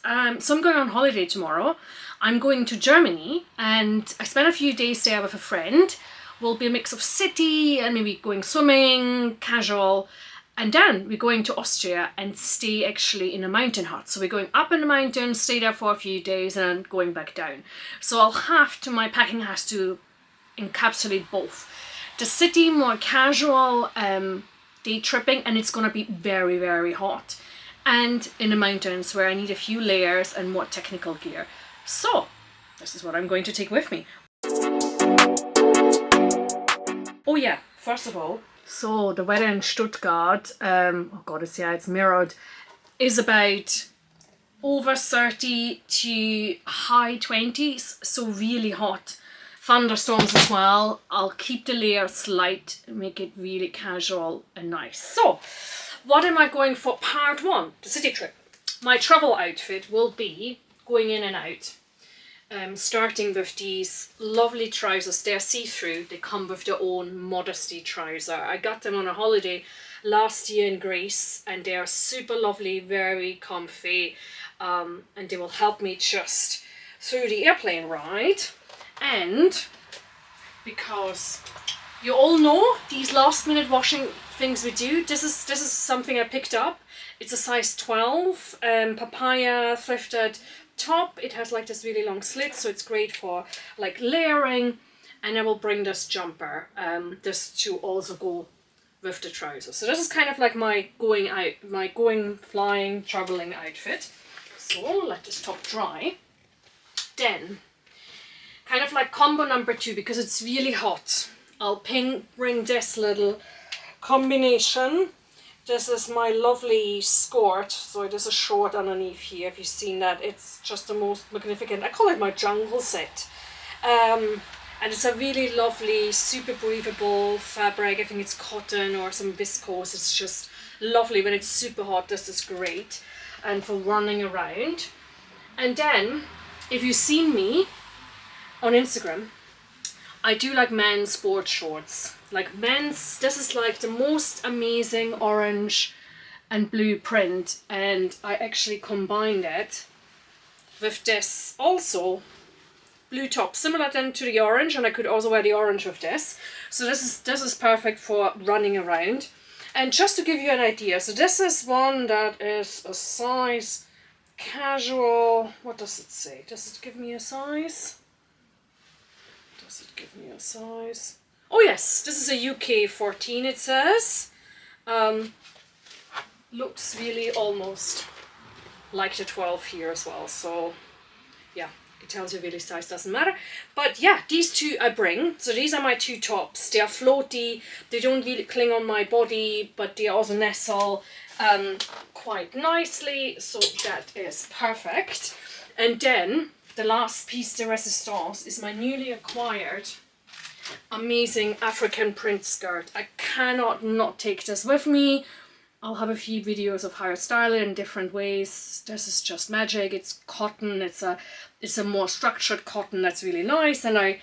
So I'm going on holiday tomorrow. I'm going to Germany and I spent a few days there with a friend. Will be a mix of city and maybe going swimming, casual. And then we're going to Austria and stay actually in a mountain hut. So we're going up in the mountain, stay there for a few days and then going back down. So my packing has to encapsulate both. The city, more casual, day tripping, and it's going to be very, very hot. And in the mountains where I need a few layers and more technical gear. So this is what I'm going to take with me. Oh yeah, first of all, so the weather in Stuttgart, oh god, it's mirrored, is about over 30 to high 20s, so really hot. Thunderstorms as well. I'll keep the layers light, make it really casual and nice. So, what am I going for part one, the city trip? My travel outfit will be going in and out. Starting with these lovely trousers. They're see-through. They come with their own modesty trouser. I got them on a holiday last year in Greece and they are super lovely, very comfy, and they will help me just through the airplane ride. And because you all know these last minute washing things we do, this is something I picked up. It's a size 12 papaya thrifted top. It has like this really long slit, so it's great for like layering. And I will bring this jumper this to also go with the trousers. So this is kind of like my going flying traveling outfit. So let this top dry. Then kind of like combo number 2, because it's really hot, I'll bring this little combination. This is my lovely skirt, so it is a short underneath here. If you've seen that, it's just the most magnificent. I call it my jungle set. And it's a really lovely, super breathable fabric. I think it's cotton or some viscose. It's just lovely when it's super hot. This is great, and for running around. And then, if you've seen me on Instagram, I do like men's sport shorts. Like men's, this is like the most amazing orange and blue print, and I actually combined it with this also blue top, similar then to the orange, and I could also wear the orange with this. So this is perfect for running around. And just to give you an idea, so this is one that is a size casual. What does it say? Does it give me a size? Does it give me a size? Oh yes, this is a UK 14 it says. Looks really almost like the 12 here as well. So yeah, it tells you really size doesn't matter. But yeah, these two I bring. So these are my two tops. They are floaty. They don't really cling on my body, but they also nestle quite nicely. So that is perfect. And then the last piece de resistance is my newly acquired amazing African print skirt. I cannot not take this with me. I'll have a few videos of how I style it in different ways. This is just magic. It's cotton. It's a more structured cotton that's really nice. And I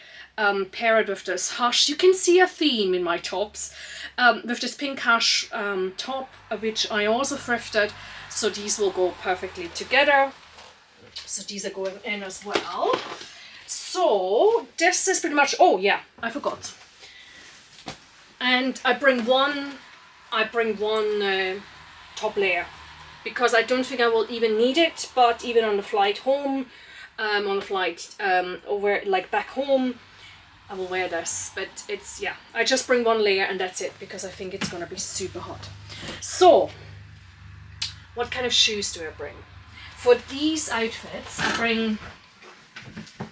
pair it with this hush. You can see a theme in my tops. With this pink hush top, which I also thrifted. So these will go perfectly together. So these are going in as well. So this is pretty much, oh yeah, I forgot. And I bring one top layer because I don't think I will even need it, but even on the flight home, over like back home, I will wear this. But it's, yeah, I just bring one layer and that's it because I think it's gonna be super hot. So what kind of shoes do I bring? For these outfits, I bring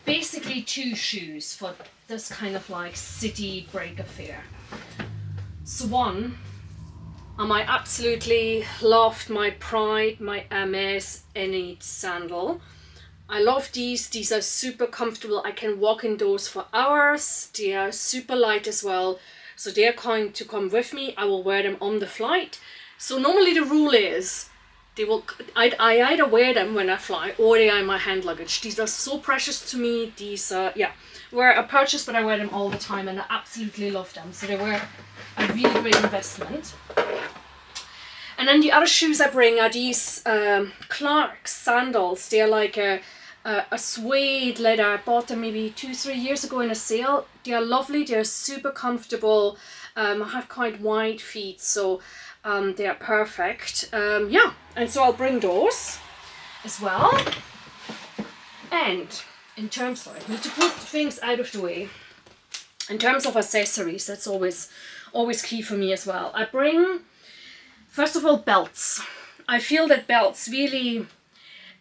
basically 2 shoes for this kind of like city break affair. So one are my absolutely loved, my pride, my Hermes Enid sandal. I love these. These are super comfortable. I can walk in those for hours. They are super light as well. So they are going to come with me. I will wear them on the flight. So normally the rule is I either wear them when I fly or they are in my hand luggage. These are so precious to me. These were a purchase, but I wear them all the time and I absolutely love them. So they were a really great investment. And then the other shoes I bring are these Clark sandals. They're like a suede leather. I bought them maybe 2-3 years ago in a sale. They are lovely. They're super comfortable. I have quite wide feet, so they are perfect. Yeah, and so I'll bring those as well. And in terms of, I need to put things out of the way. In terms of accessories, that's always key for me as well. I bring, first of all, belts. I feel that belts really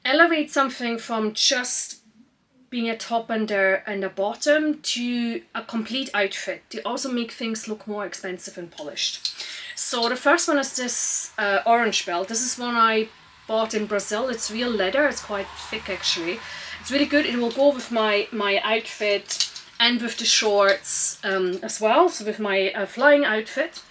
elevate something from just being a top and a bottom to a complete outfit. They also make things look more expensive and polished. So the first one is this orange belt. This is one I bought in Brazil. It's real leather. It's quite thick actually. It's really good. It will go with my outfit and with the shorts as well. So with my flying outfit.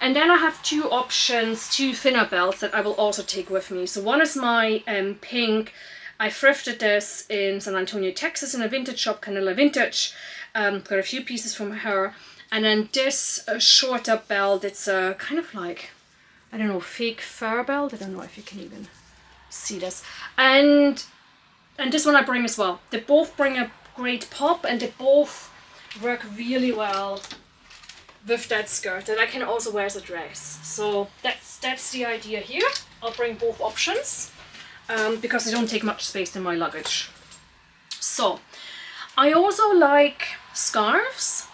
And then I have two options, two thinner belts that I will also take with me. So one is my pink. I thrifted this in San Antonio, Texas in a vintage shop, Canela Vintage. Got a few pieces from her. And then this shorter belt, it's a kind of like, I don't know, fake fur belt. I don't know if you can even see this. And this one I bring as well. They both bring a great pop and they both work really well with that skirt that I can also wear as a dress. So that's the idea here. I'll bring both options because they don't take much space in my luggage. So I also like scarves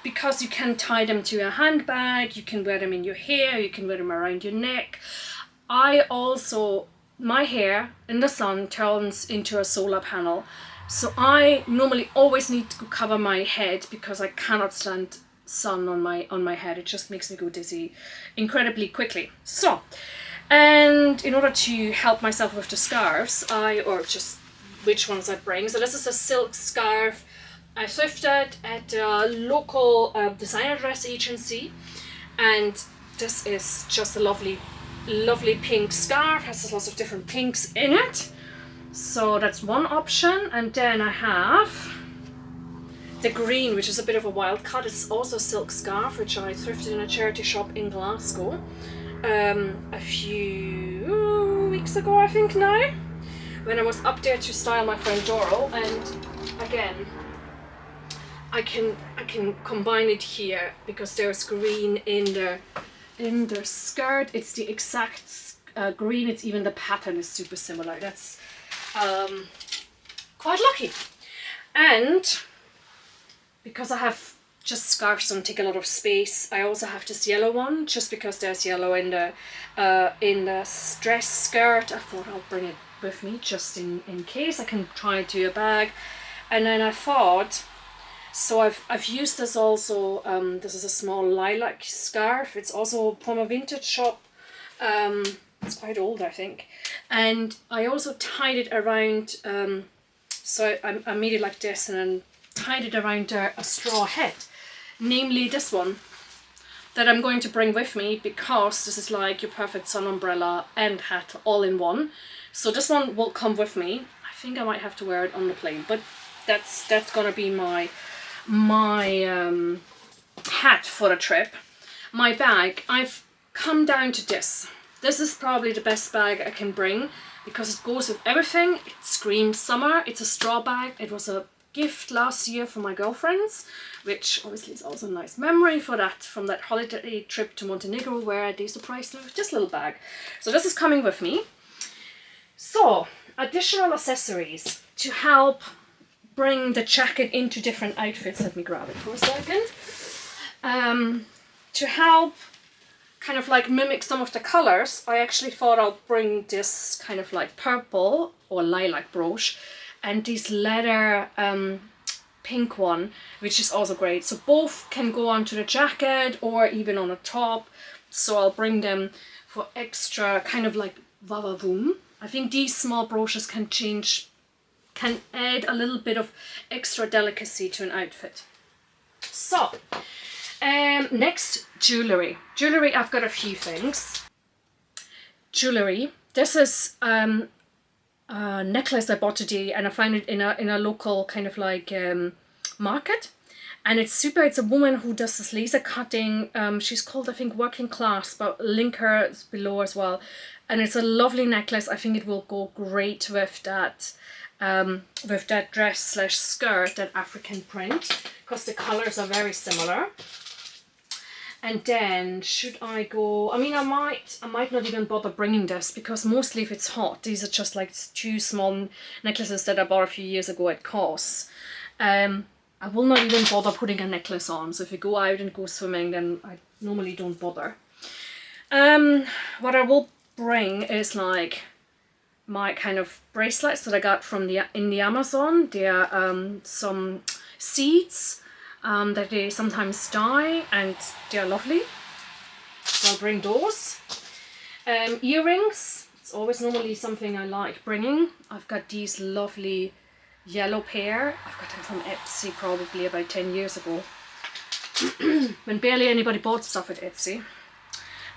because you can tie them to a handbag, you can wear them in your hair, you can wear them around your neck. My hair in the sun turns into a solar panel. So I normally always need to cover my head because I cannot stand sun on my head. It just makes me go dizzy incredibly quickly. So, and in order to help myself with the scarves, or just which ones I bring. So this is a silk scarf I thrifted at a local designer dress agency, and this is just a lovely pink scarf. Has lots of different pinks in it. So that's one option. And then I have the green, which is a bit of a wild cut. It's also a silk scarf, which I thrifted in a charity shop in Glasgow a few weeks ago, I think now, when I was up there to style my friend Doro. And again, I can combine it here because there's green in the skirt. It's the exact green. It's even the pattern is super similar. That's quite lucky. And because I have just scarves don't take a lot of space, I also have this yellow one, just because there's yellow in the dress skirt. I thought I'll bring it with me just in case. I can try it to a bag. And then I thought, so I've used this also. This is a small lilac scarf. It's also from a vintage shop. It's quite old, I think. And I also tied it around, so I made it like this and then tied it around a straw hat, namely this one that I'm going to bring with me because this is like your perfect sun umbrella and hat all in one. So this one will come with me. I think I might have to wear it on the plane, but that's gonna be my hat for the trip. My bag, I've come down to this. This is probably the best bag I can bring because it goes with everything. It screams summer. It's a straw bag. It was a gift last year for my girlfriends, which obviously is also a nice memory from that holiday trip to Montenegro where they surprised me with this little bag. So this is coming with me. So additional accessories to help bring the jacket into different outfits. Let me grab it for a second. To help kind of like mimic some of the colors, I actually thought I'll bring this kind of like purple or lilac brooch and this leather pink one, which is also great. So both can go onto the jacket or even on a top. So I'll bring them for extra kind of like va-va-voom. I think these small brooches can add a little bit of extra delicacy to an outfit. So, next, jewellery. Jewellery, I've got a few things. Jewellery. This is a necklace I bought today and I found it in a local kind of like market. And it's super. It's a woman who does this laser cutting. She's called, I think, Working Class, but link her below as well. And it's a lovely necklace. I think it will go great with that dress slash skirt, that African print, because the colors are very similar. And then should I go, I mean, I might not even bother bringing this, because mostly if it's hot, these are just like 2 small necklaces that I bought a few years ago at COS. I will not even bother putting a necklace on. So if you go out and go swimming, then I normally don't bother. What I will bring is like my kind of bracelets that I got from in the Amazon. They're some seeds that they sometimes dye, and they're lovely. So I'll bring those. Earrings. It's always normally something I like bringing. I've got these lovely yellow pair. I've got them from Etsy probably about 10 years ago. When barely anybody bought stuff at Etsy.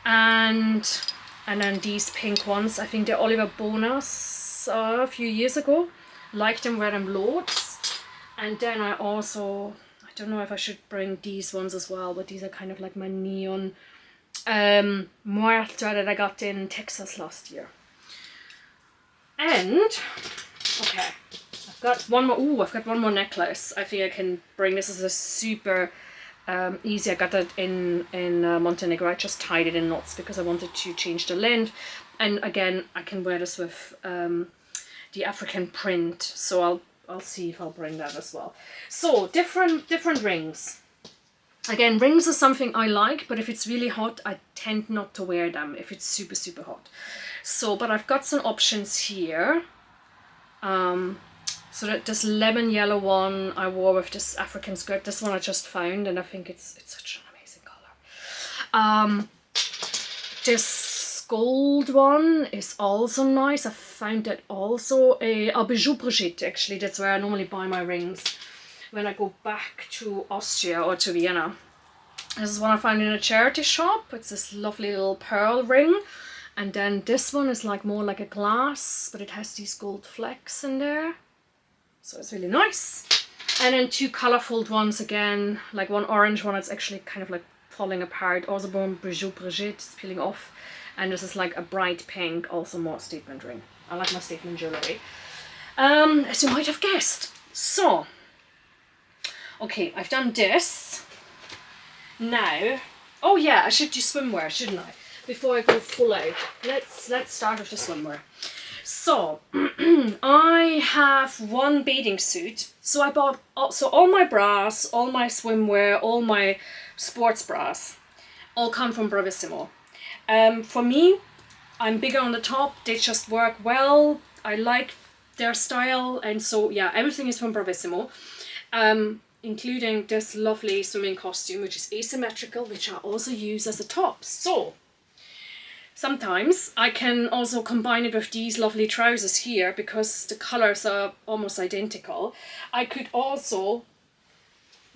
And then these pink ones. I think they're Oliver Bonas a few years ago. Liked them, wear them loads. And then I don't know if I should bring these ones as well, but these are kind of like my neon Muerta that I got in Texas last year. And, okay, I've got one more necklace. I think I can bring. This is a super easy. I got that in Montenegro. I just tied it in knots because I wanted to change the length. And again, I can wear this with the African print. So I'll see if I'll bring that as well. So different rings. Again, rings are something I like, but if it's really hot, I tend not to wear them if it's super, super hot. So, but I've got some options here. So that this lemon yellow one I wore with this African skirt. This one I just found, and I think it's such an amazing color. This gold one is also nice. I found it also a Bijou Brigitte, actually. That's where I normally buy my rings when I go back to Austria or to Vienna. This is one I found in a charity shop. It's this lovely little pearl ring. And then this one is like more like a glass, but it has these gold flecks in there. So it's really nice. And then 2 colorful ones again, like one orange one that's actually kind of like falling apart. Also from Bijou Brigitte, it's peeling off. And this is like a bright pink, also more statement ring. I like my statement jewelry. As you might have guessed. So, okay, I've done this. Now, oh yeah, I should do swimwear, shouldn't I? Before I go full out. Let's start with the swimwear. So, I have one bathing suit. So I bought all my bras, all my swimwear, all my sports bras, all come from Bravissimo. For me, I'm bigger on the top. They just work well. I like their style, and so yeah, everything is from Bravissimo, including this lovely swimming costume, which is asymmetrical, which I also use as a top. So sometimes I can also combine it with these lovely trousers here because the colors are almost identical. I could also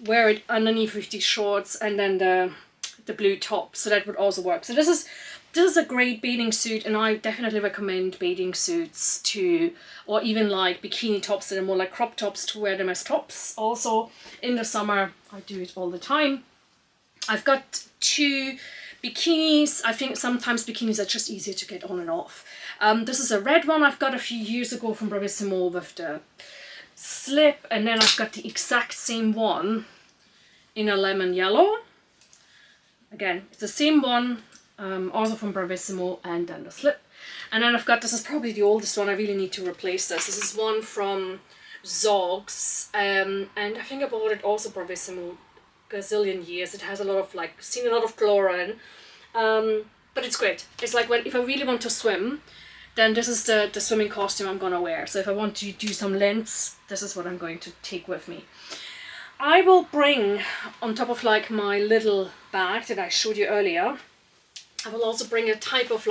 wear it underneath with these shorts and then the blue top, so that would also work. So this is a great bathing suit, and I definitely recommend bathing suits to, or even like bikini tops that are more like crop tops, to wear them as tops. Also in the summer, I do it all the time. I've got 2 bikinis. I think sometimes bikinis are just easier to get on and off. This is a red one I've got a few years ago from Bravissimo with the slip, and then I've got the exact same one in a lemon yellow. Again, it's the same one, also from Bravissimo, and then the slip. And then I've got, this is probably the oldest one, I really need to replace this. This is one from Zogs, and I think I bought it also Bravissimo gazillion years. It has a lot of seen a lot of chlorine, but it's great. It's like if I really want to swim, then this is the swimming costume I'm gonna wear. So if I want to do some lengths, this is what I'm going to take with me. I will bring, on top of my little bag that I showed you earlier, I will also bring a type of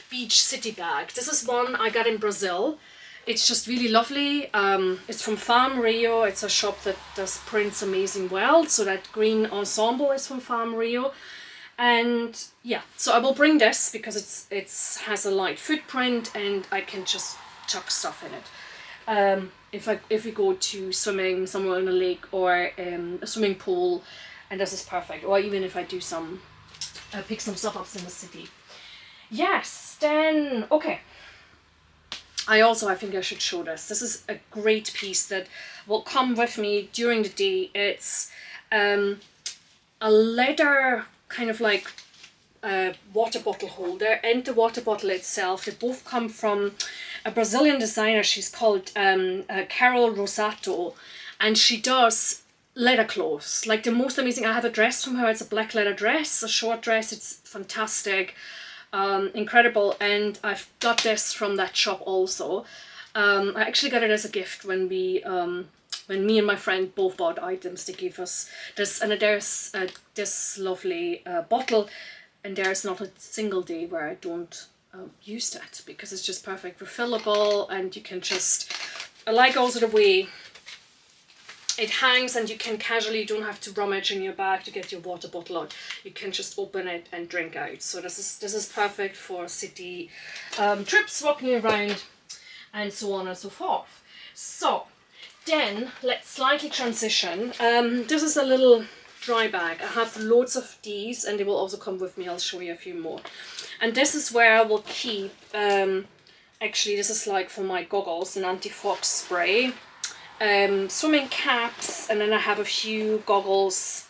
beach city bag. This is one I got in Brazil. It's just really lovely. It's from Farm Rio. It's a shop that does prints amazing well. So that green ensemble is from Farm Rio. And yeah, so I will bring this because it has a light footprint and I can just chuck stuff in it. if we go to swimming somewhere in a lake or a swimming pool, and this is perfect. Or even if I do some pick some stuff up in the city. Yes, then okay. I think I should show this. This is a great piece that will come with me during the day. It's a leather kind of like water bottle holder and the water bottle itself. They both come from a Brazilian designer. She's called Carol Rosato, and she does leather clothes. Like the most amazing. I have a dress from her. It's a black leather dress, a short dress. It's fantastic. Incredible, and I've got this from that shop also. I actually got it as a gift when me and my friend both bought items. They gave us this, and there's this lovely bottle, and there's not a single day where I don't use that, because it's just perfect, refillable, and you can just, I like also the way it hangs, and you can casually, don't have to rummage in your bag to get your water bottle out. You can just open it and drink out. So this is perfect for city trips, walking around, and so on and so forth. So then let's slightly transition. This is a little dry bag. I have loads of these, and they will also come with me. I'll show you a few more. And this is where I will keep. Actually, this is like for my goggles, an anti-fog spray. Swimming caps, and then I have a few goggles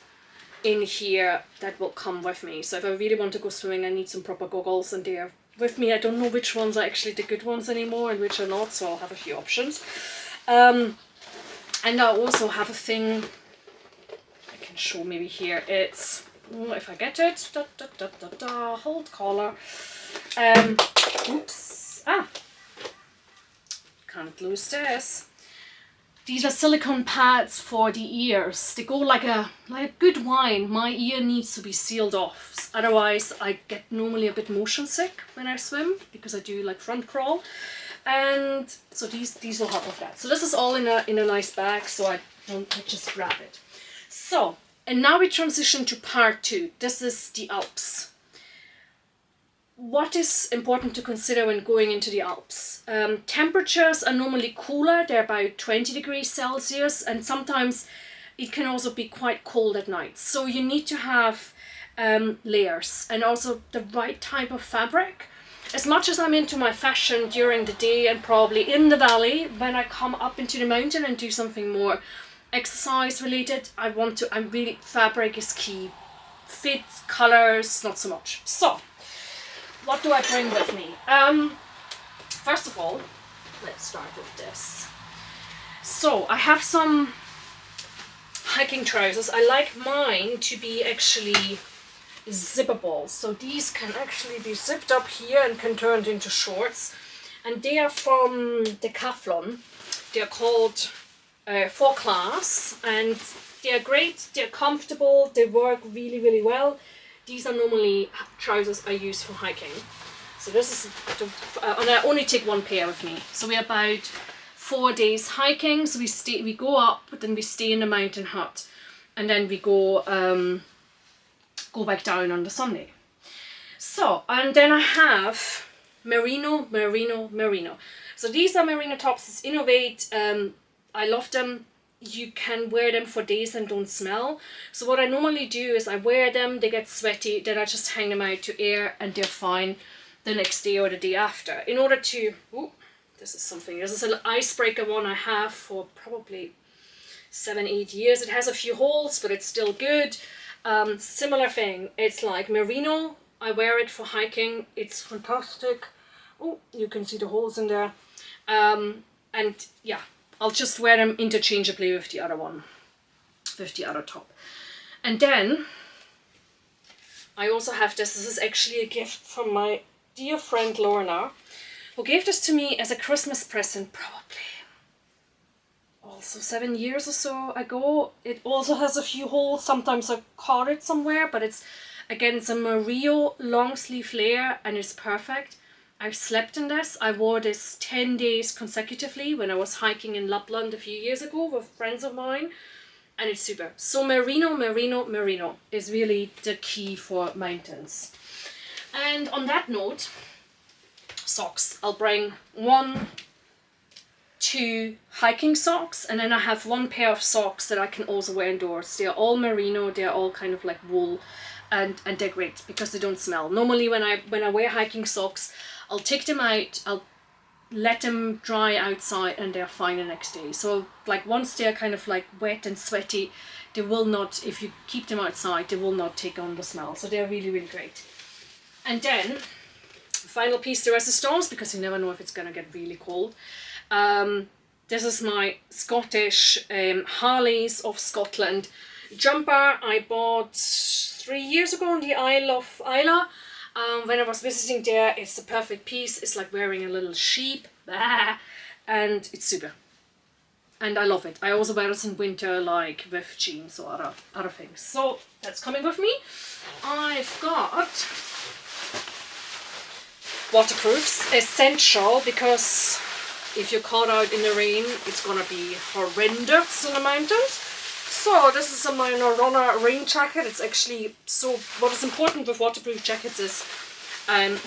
in here that will come with me. So if I really want to go swimming, I need some proper goggles, and they are with me. I don't know which ones are actually the good ones anymore and which are not, so I'll have a few options. And I also have a thing I can show maybe here. It's, if I get it, hold collar. Oops, can't lose this. These are silicone pads for the ears. They go like a good wine. My ear needs to be sealed off. Otherwise, I get normally a bit motion sick when I swim, because I do like front crawl. And so these will help with that. So this is all in a nice bag, so I just grab it. So, and now we transition to part 2. This is the Alps. What is important to consider when going into the Alps? Temperatures are normally cooler. They're about 20 degrees Celsius, and sometimes it can also be quite cold at night. So you need to have layers, and also the right type of fabric. As much as I'm into my fashion during the day and probably in the valley, when I come up into the mountain and do something more exercise related, fabric is key. Fit, colors, not so much. So, what do I bring with me? First of all, let's start with this. So I have some hiking trousers. I like mine to be actually zippable. So these can actually be zipped up here and can turn into shorts. And they are from Decathlon. They're called 4-Class, and they're great. They're comfortable. They work really, really well. These are normally trousers I use for hiking. So this is, and I only take one pair with me. So we're about 4 days hiking. So we go up, then we stay in the mountain hut, and then we go back down on the Sunday. So, and then I have merino. So these are merino tops. It's Innovate. I love them. You can wear them for days and don't smell. So what I normally do is I wear them, they get sweaty, then I just hang them out to air, and they're fine the next day or the day after. In order to, this is an icebreaker one I have for probably 7-8 years. It has a few holes, but it's still good. Similar thing, it's like merino. I wear it for hiking. It's fantastic. Oh, you can see the holes in there. And yeah, I'll just wear them interchangeably with the other one, with the other top. And then I also have this. This is actually a gift from my dear friend Lorna, who gave this to me as a Christmas present probably also 7 years or so ago. It also has a few holes. Sometimes I caught it somewhere, but it's a merino long sleeve layer, and it's perfect. I've slept in this. I wore this 10 days consecutively when I was hiking in Lapland a few years ago with friends of mine, and it's super. So merino is really the key for mountains. And on that note, socks. I'll bring 1, 2 hiking socks, and then I have 1 pair of socks that I can also wear indoors. They're all merino, they're all kind of like wool, and they're great because they don't smell. Normally when I wear hiking socks, I'll take them out, I'll let them dry outside, and they're fine the next day. So like once they're kind of like wet and sweaty, they will not, if you keep them outside, they will not take on the smell. So they're really, really great. And then final piece de resistance, because you never know if it's gonna get really cold. This is my Scottish Harleys of Scotland jumper. I bought 3 years ago on the Isle of Islay. When I was visiting there, it's the perfect piece. It's like wearing a little sheep, and it's super. And I love it. I also wear it in winter, like with jeans or other things. So that's coming with me. I've got waterproofs, essential, because if you're caught out in the rain, it's gonna be horrendous in the mountains. So this is my Norrøna rain jacket. It's actually, so what is important with waterproof jackets is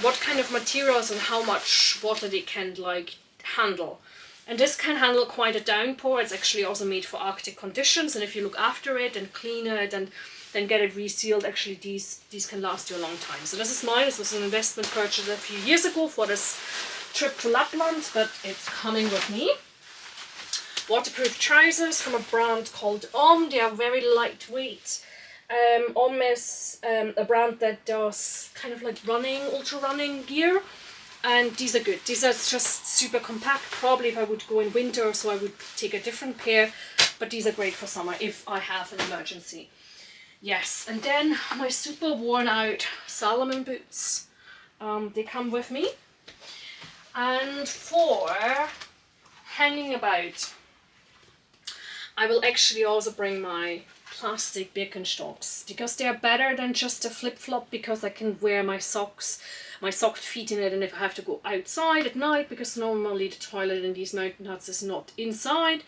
what kind of materials and how much water they can like handle. And this can handle quite a downpour. It's actually also made for Arctic conditions, and if you look after it and clean it and then get it resealed, actually these can last you a long time. So this is mine. This was an investment purchase a few years ago for this trip to Lapland, but it's coming with me. Waterproof trousers from a brand called They are very lightweight. is a brand that does kind of like running, ultra running gear, and these are good. These are just super compact. Probably if I would go in winter, so I would take a different pair, but these are great for summer if I have an emergency. Yes, and then my super worn out Salomon boots. They come with me. And for hanging about, I will actually also bring my plastic Birkenstocks, because they are better than just a flip-flop, because I can wear my socks, my socked feet in it, and if I have to go outside at night, because normally the toilet in these mountain huts is not inside,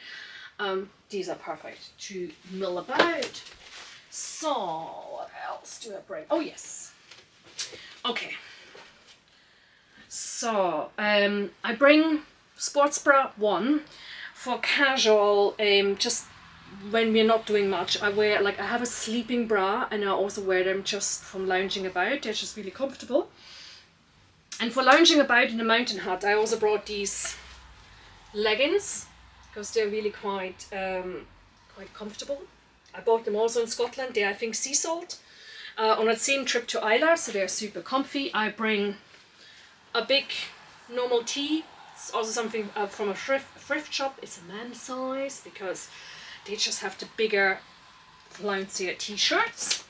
these are perfect to mill about. So what else do I bring? Oh yes, okay. So I bring sports bra 1 for casual, just when we're not doing much. I have a sleeping bra, and I also wear them just from lounging about. They're just really comfortable. And for lounging about in the mountain hut, I also brought these leggings, because they're really quite comfortable. I bought them also in Scotland. They're, I think, sea salt. On that same trip to Islay, so they're super comfy. I bring a big normal tee. It's also something from a thrift shop. It's a man's size, because they just have the bigger, flouncier t-shirts.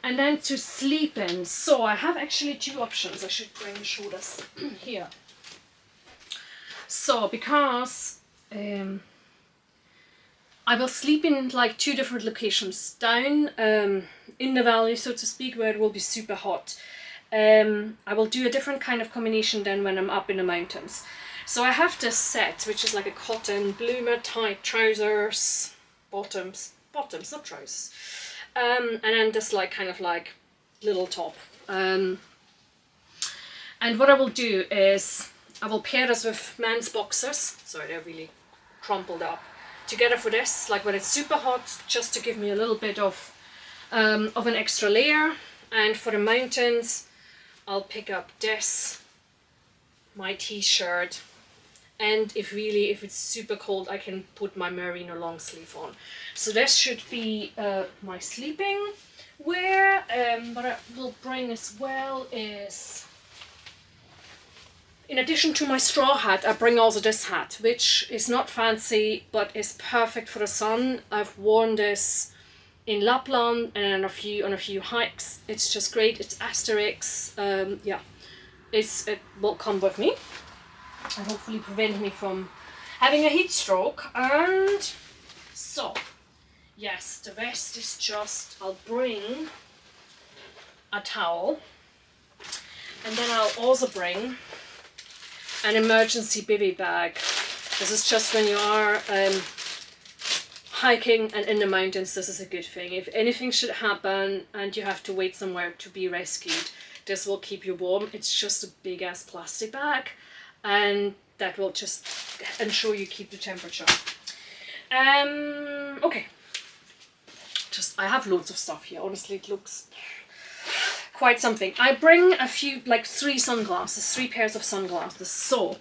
And then to sleep in, so I have actually 2 options. I should show this here. So because I will sleep in like 2 different locations, down in the valley, so to speak, where it will be super hot. I will do a different kind of combination than when I'm up in the mountains. So I have this set, which is like a cotton bloomer type trousers, bottoms, not trousers, and then this like kind of like little top. And what I will do is I will pair this with men's boxers. Sorry, they're really crumpled up. Together for this, like when it's super hot, just to give me a little bit of an extra layer. And for the mountains, I'll pick up this, my t-shirt, and if it's super cold, I can put my merino long sleeve on. So this should be my sleeping wear. What I will bring as well is, in addition to my straw hat, I bring also this hat, which is not fancy, but is perfect for the sun. I've worn this in Lapland and on a few hikes. It's just great. It's Asterix. Yeah, it will come with me and hopefully prevent me from having a heat stroke. And so, yes, the rest is just, I'll bring a towel, and then I'll also bring an emergency bivy bag. This is just when you are hiking and in the mountains, this is a good thing. If anything should happen and you have to wait somewhere to be rescued, this will keep you warm. It's just a big ass plastic bag, and that will just ensure you keep the temperature. Okay. I have loads of stuff here. Honestly, it looks quite something. I bring a few, like 3 pairs of sunglasses. So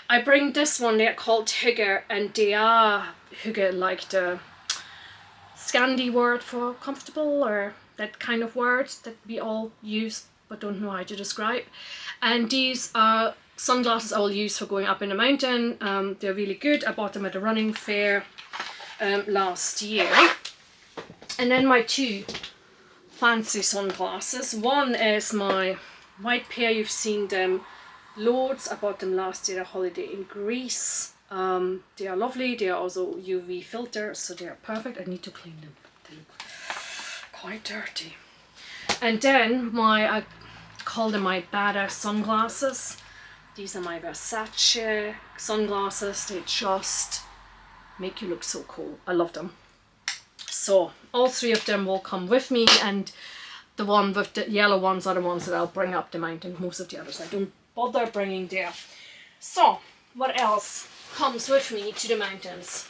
I bring this one. They're called Hygge, and they are Hygge, like the Scandi word for comfortable, or that kind of word that we all use but don't know how to describe. And these are sunglasses I will use for going up in the mountain. They're really good. I bought them at a running fair last year. And then my 2 fancy sunglasses. One is my white pair. You've seen them loads. I bought them last year at a holiday in Greece. They are lovely. They are also UV filter, so they are perfect. I need to clean them. They look quite dirty. And then I call them my badass sunglasses. These are my Versace sunglasses. They just make you look so cool. I love them. So all 3 of them will come with me, and the one with the yellow ones are the ones that I'll bring up the mountain. Most of the others I don't bother bringing there. So what else comes with me to the mountains?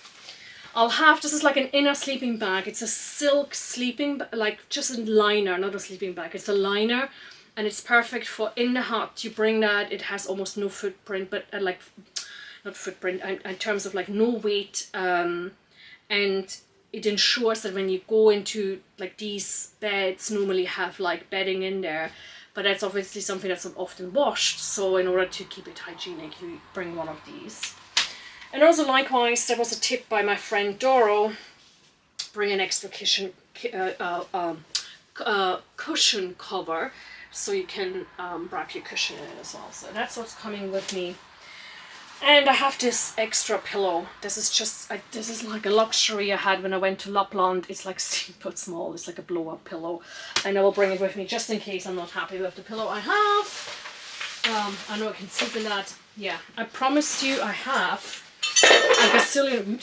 I'll have, this is like an inner sleeping bag. It's a silk sleeping, like just a liner, not a sleeping bag. It's a liner, and it's perfect for in the hut. You bring that, it has almost no footprint, but like, not footprint, in terms of like no weight, and it ensures that when you go into, like, these beds normally have like bedding in there, but that's obviously something that's often washed. So in order to keep it hygienic, you bring one of these. And also likewise, there was a tip by my friend Doro, bring an extra cushion cover, so you can wrap your cushion in it as well. So that's what's coming with me. And I have this extra pillow. This is just, this is like a luxury I had when I went to Lapland. It's like super small. It's like a blow-up pillow. And I will bring it with me just in case I'm not happy with the pillow I have. I know I can sleep in that. Yeah, I promised you I have a gazillion,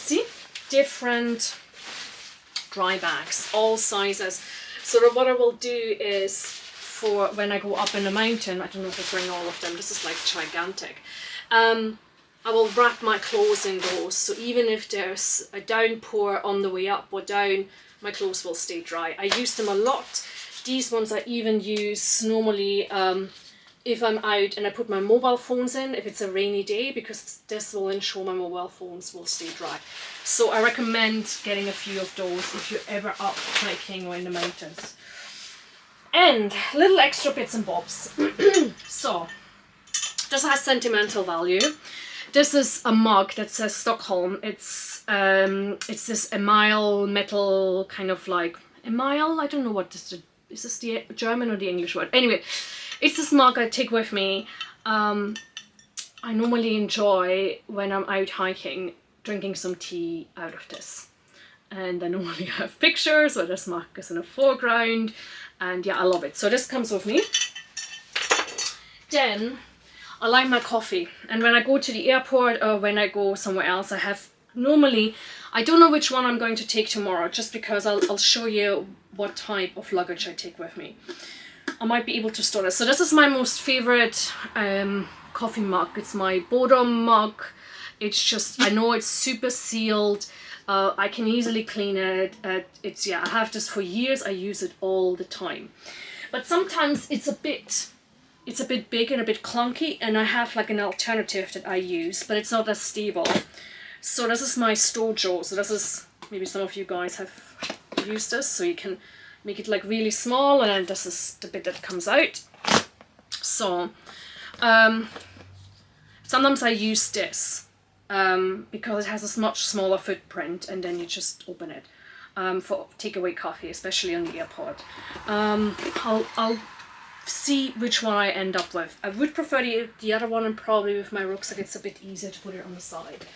different dry bags, all sizes. So what I will do is, for when I go up in the mountain, I don't know if I bring all of them. This is like gigantic. I will wrap my clothes in those, so even if there's a downpour on the way up or down, my clothes will stay dry. I use them a lot. These ones I even use normally if I'm out and I put my mobile phones in, if it's a rainy day, because this will ensure my mobile phones will stay dry. So I recommend getting a few of those if you're ever up hiking or in the mountains. And little extra bits and bobs. So this has sentimental value. This is a mug that says Stockholm. It's this emile metal, kind of like emile. I don't know what this is. This the German or the English word? Anyway, it's this mug I take with me. I normally enjoy, when I'm out hiking, drinking some tea out of this. And I normally have pictures where this mug is in the foreground. And yeah, I love it. So this comes with me. Then I like my coffee, and when I go to the airport or when I go somewhere else, I have normally, I don't know which one I'm going to take tomorrow, just because I'll show you what type of luggage I take with me. I might be able to store this. So this is my most favorite coffee mug. It's my Bodum mug. It's just, I know it's super sealed. I can easily clean it. I have this for years. I use it all the time. But sometimes it's a bit big and a bit clunky, and I have like an alternative that I use, but it's not as stable. So this is my Stojo. So this is, maybe some of you guys have used this, so you can make it like really small, and then this is the bit that comes out. So sometimes I use this because it has a much smaller footprint, and then you just open it for takeaway coffee, especially on the airport. I'll see which one I end up with. I would prefer the other one, and probably with my rucksack it's a bit easier to put it on the side.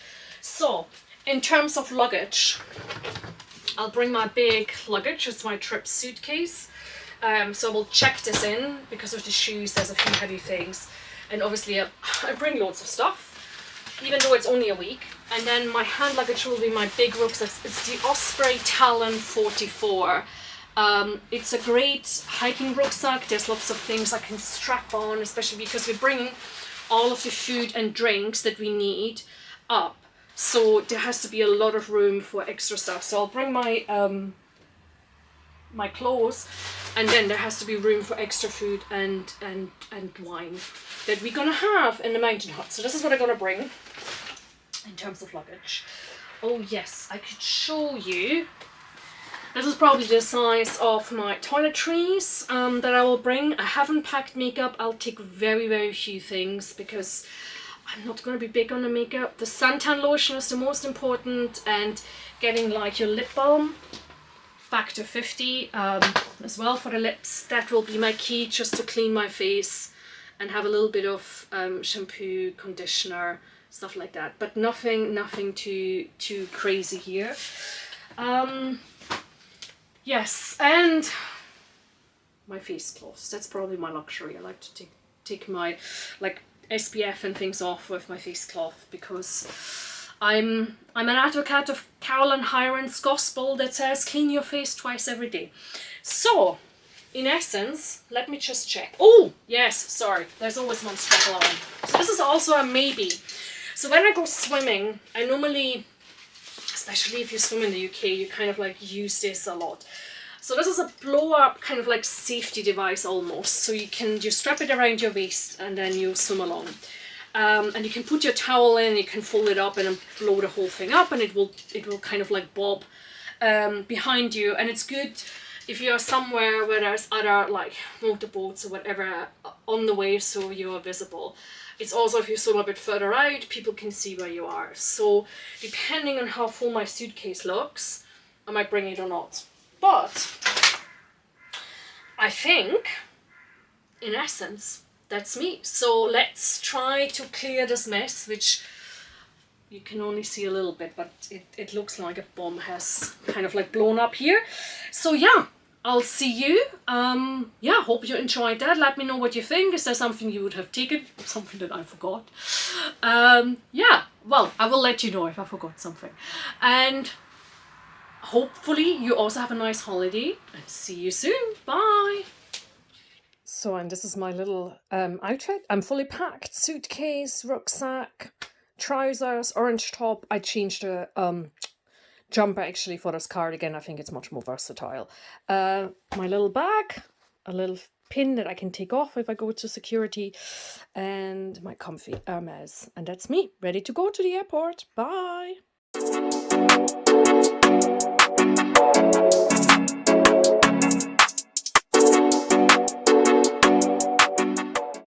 So in terms of luggage, I'll bring my big luggage. It's my trip suitcase. So we'll check this in, because of the shoes there's a few heavy things, and obviously I bring loads of stuff, even though it's only a week. And then my hand luggage will be my big rucksack. It's the Osprey Talon 44. It's a great hiking rucksack. There's lots of things I can strap on, especially because we're bringing all of the food and drinks that we need. up. So there has to be a lot of room for extra stuff. So I'll bring my my clothes, and then there has to be room for extra food and wine that we're gonna have in the mountain hut. So this is what I'm gonna bring in terms of luggage. Oh yes, I could show you. This is probably the size of my toiletries that I will bring. I haven't packed makeup. I'll take very, very few things because I'm not going to be big on the makeup. The suntan lotion is the most important, and getting like your lip balm factor 50 as well for the lips. That will be my key, just to clean my face and have a little bit of shampoo, conditioner, stuff like that. But nothing too crazy here. Yes, and my face cloths. That's probably my luxury. I like to take my like SPF and things off with my face cloth, because I'm an advocate of Carolyn Hiron's gospel that says clean your face twice every day. So, in essence, let me just check. Oh, yes, sorry. There's always one struggle on. So this is also a maybe. So when I go swimming, I normally, especially if you swim in the UK, you kind of like use this a lot. So this is a blow up kind of like safety device almost. So you strap it around your waist and then you swim along. And you can put your towel in, you can fold it up and then blow the whole thing up, and it will kind of like bob behind you. And it's good if you're somewhere where there's other like motorboats or whatever on the wave, so you're visible. It's also, if you swim a bit further out, people can see where you are. So depending on how full my suitcase looks, I might bring it or not. But I think, in essence, that's me. So let's try to clear this mess, which you can only see a little bit, but it looks like a bomb has kind of like blown up here. So yeah, I'll see you. Yeah, hope you enjoyed that. Let me know what you think. Is there something you would have taken? Something that I forgot? Yeah, well, I will let you know if I forgot something. And hopefully you also have a nice holiday, and see you soon. Bye. So, and this is my little outfit. I'm fully packed. Suitcase, rucksack, trousers, orange top. I changed the jumper actually for this cardigan. I think it's much more versatile. My little bag, a little pin that I can take off if I go to security, and my comfy Hermes. And that's me, ready to go to the airport. Bye.